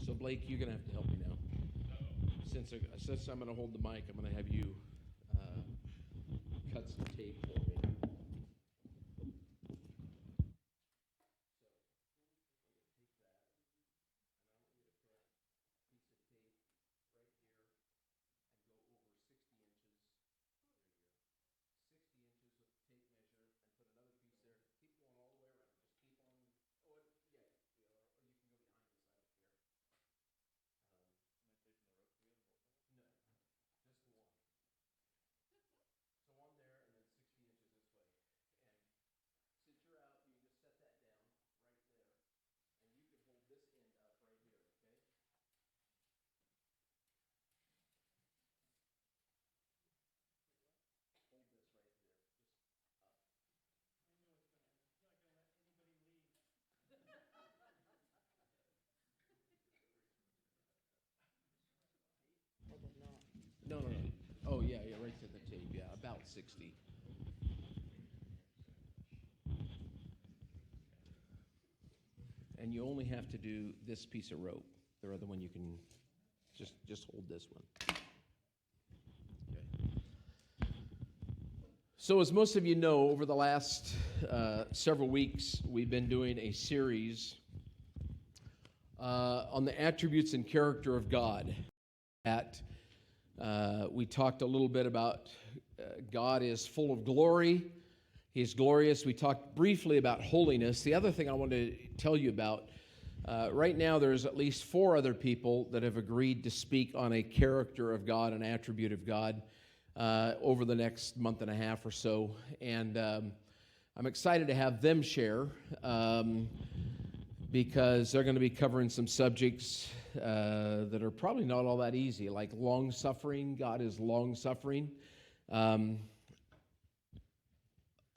So Blake, you're going to have to help me now. Since I'm going to hold the mic, I'm going to have you cut some tape for me. No. Oh, yeah, right to the tape. Yeah, about 60. And you only have to do this piece of rope. The other one you can just hold this one. Okay. So as most of you know, over the last several weeks, we've been doing a series on the attributes and character of God. We talked a little bit about God is full of glory. He's glorious. We talked briefly about holiness. The other thing I want to tell you about, right now there's at least 4 other people that have agreed to speak on a character of God, an attribute of God, over the next month and a half or so. And I'm excited to have them share because they're going to be covering some subjects that are probably not all that easy, like long-suffering. God is long-suffering.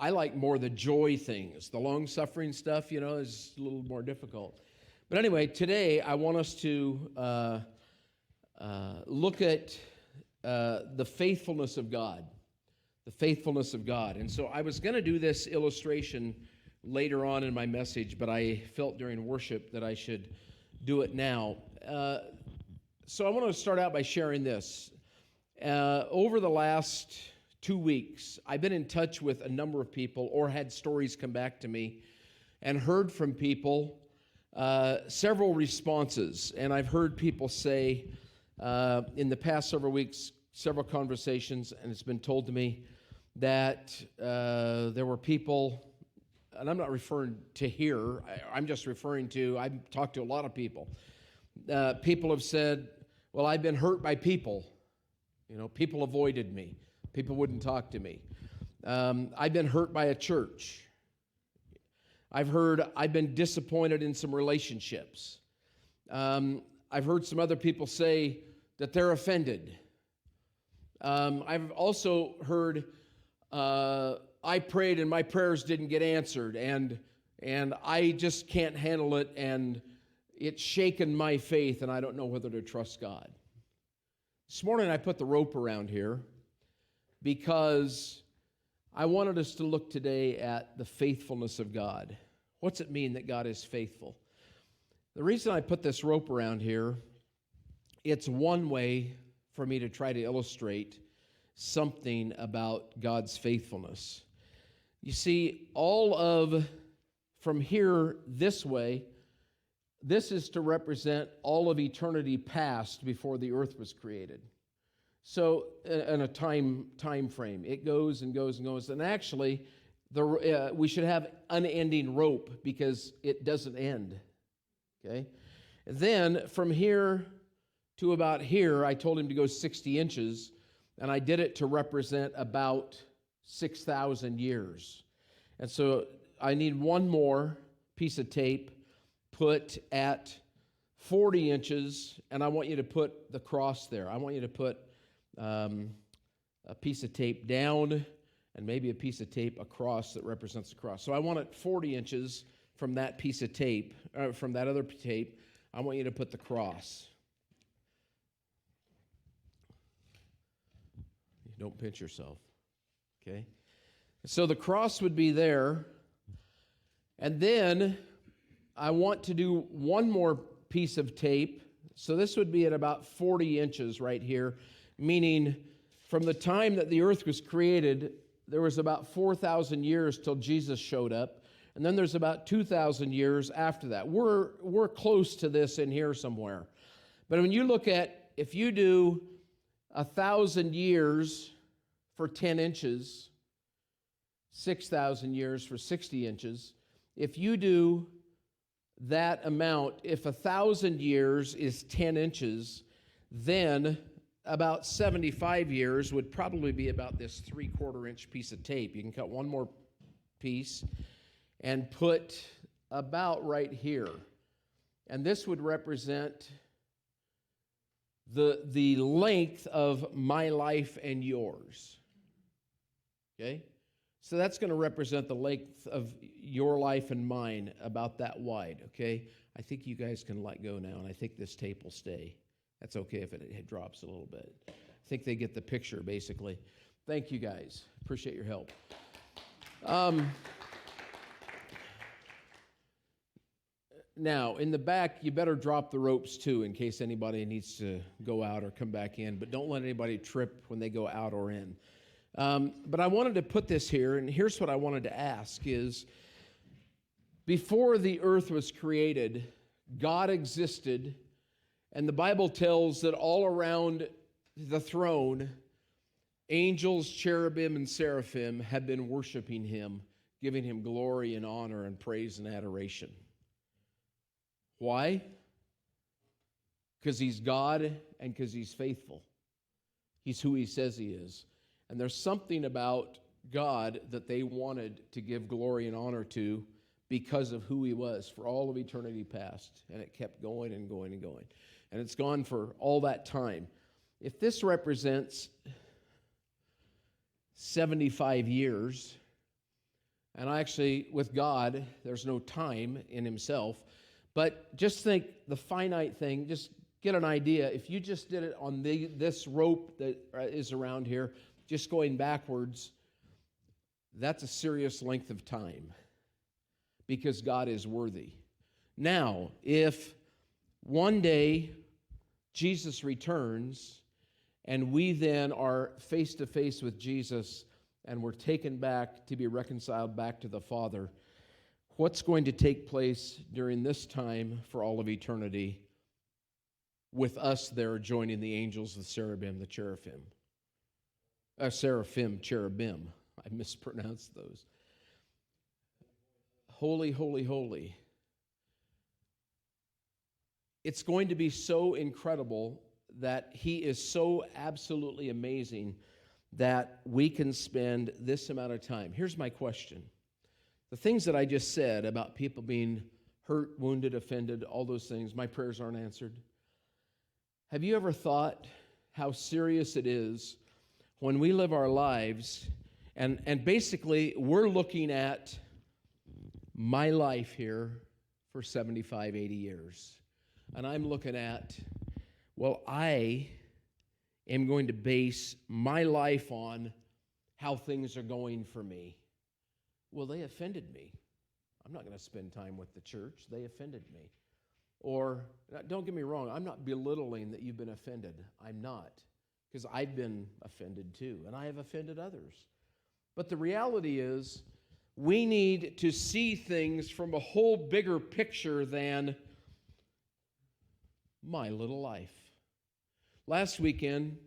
I like more the joy things. The long-suffering stuff, is a little more difficult. But anyway, today I want us to look at the faithfulness of God. The faithfulness of God. And so I was going to do this illustration later on in my message, but I felt during worship that I should do it now. So I want to start out by sharing this. Over the last 2 weeks, I've been in touch with a number of people or had stories come back to me and heard from people several responses. And I've heard people say in the past several weeks, several conversations, and it's been told to me that there were people, and I'm not referring to here, I'm just referring to, I've talked to a lot of people. People have said, well, I've been hurt by people. People avoided me. People wouldn't talk to me. I've been hurt by a church. I've been disappointed in some relationships. I've heard some other people say that they're offended. I've also heard, I prayed and my prayers didn't get answered, and I just can't handle it, and it's shaken my faith, and I don't know whether to trust God. This morning I put the rope around here because I wanted us to look today at the faithfulness of God. What's it mean that God is faithful? The reason I put this rope around here, it's one way for me to try to illustrate something about God's faithfulness. You see, from here this way, this is to represent all of eternity past before the earth was created. So, in a time frame, it goes and goes and goes. And actually, we should have unending rope because it doesn't end. Okay? And then, from here to about here, I told him to go 60 inches, and I did it to represent about 6,000 years. And so, I need one more piece of tape put at 40 inches, and I want you to put the cross there. I want you to put a piece of tape down and maybe a piece of tape across that represents the cross. So I want it 40 inches from that piece of tape, from that other tape. I want you to put the cross. Don't pinch yourself, okay? So the cross would be there, and then I want to do one more piece of tape So this would be at about 40 inches right here, meaning from the time that the earth was created, there was about 4,000 years till Jesus showed up, and then there's about 2,000 years after that. We're close to this in here somewhere. But when you look at, if you do 1,000 years for 10 inches, 6,000 years for 60 inches, if you do that amount, if 1,000 years is 10 inches, then about 75 years would probably be about this 3/4 inch piece of tape. You can cut one more piece and put about right here. And this would represent the length of my life and yours. Okay? So that's going to represent the length of your life and mine, about that wide, okay? I think you guys can let go now, and I think this tape will stay. That's okay if it drops a little bit. I think they get the picture, basically. Thank you, guys. Appreciate your help. Now, in the back, you better drop the ropes, too, in case anybody needs to go out or come back in. But don't let anybody trip when they go out or in. But I wanted to put this here, and here's what I wanted to ask is, before the earth was created, God existed, and the Bible tells that all around the throne, angels, cherubim, and seraphim have been worshiping him, giving him glory and honor and praise and adoration. Why? Because he's God and because he's faithful. He's who he says he is. And there's something about God that they wanted to give glory and honor to because of who he was for all of eternity past. And it kept going and going and going. And it's gone for all that time. If this represents 75 years, and actually with God, there's no time in himself, but just think the finite thing, just get an idea. If you just did it on this rope that is around here, just going backwards, that's a serious length of time because God is worthy. Now, if one day Jesus returns and we then are face to face with Jesus and we're taken back to be reconciled back to the Father, what's going to take place during this time for all of eternity with us there joining the angels, the cherubim, the cherubim? Cherubim. I mispronounced those. Holy, holy, holy. It's going to be so incredible that he is so absolutely amazing that we can spend this amount of time. Here's my question. The things that I just said about people being hurt, wounded, offended, all those things, my prayers aren't answered. Have you ever thought how serious it is when we live our lives, and basically we're looking at my life here for 75, 80 years, and I'm looking at, well, I am going to base my life on how things are going for me. Well, they offended me. I'm not going to spend time with the church. They offended me. Or, don't get me wrong, I'm not belittling that you've been offended. I'm not. Because I've been offended too, and I have offended others. But the reality is, we need to see things from a whole bigger picture than my little life. Last weekend,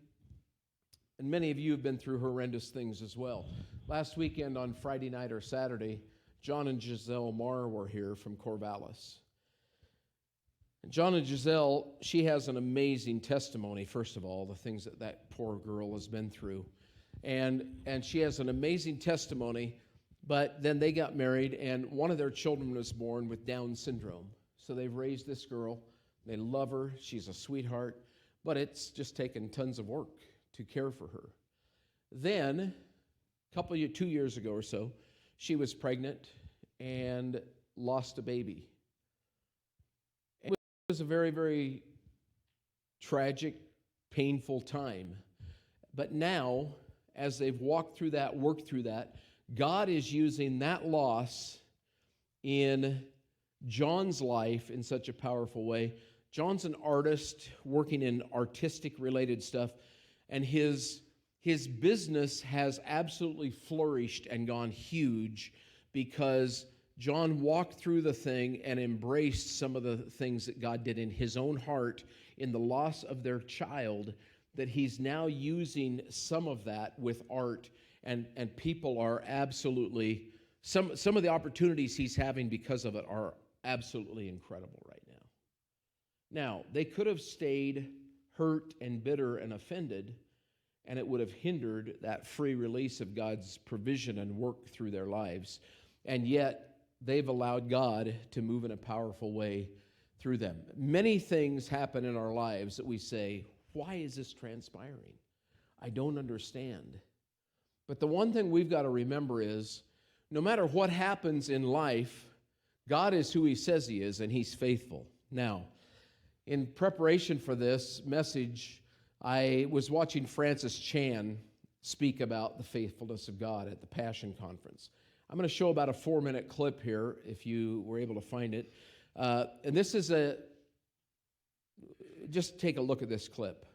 and many of you have been through horrendous things as well. Last weekend on Friday night or Saturday, John and Giselle Marr were here from Corvallis. John and Giselle, she has an amazing testimony, first of all, the things that poor girl has been through. And she has an amazing testimony, but then they got married, and one of their children was born with Down syndrome. So they've raised this girl. They love her. She's a sweetheart, but it's just taken tons of work to care for her. Then, 2 years ago or so, she was pregnant and lost a baby. It was a very, very tragic, painful time. But now, as they've walked through that, worked through that, God is using that loss in John's life in such a powerful way. John's an artist working in artistic related stuff, and his business has absolutely flourished and gone huge because John walked through the thing and embraced some of the things that God did in his own heart in the loss of their child, that he's now using some of that with art, and people are absolutely, some of the opportunities he's having because of it are absolutely incredible right now. Now, they could have stayed hurt and bitter and offended, and it would have hindered that free release of God's provision and work through their lives. And yet, they've allowed God to move in a powerful way through them. Many things happen in our lives that we say, why is this transpiring? I don't understand. But the one thing we've got to remember is, no matter what happens in life, God is who he says he is, and he's faithful. Now, in preparation for this message, I was watching Francis Chan speak about the faithfulness of God at the Passion Conference. I'm going to show about a 4-minute clip here, if you were able to find it. And this is just take a look at this clip.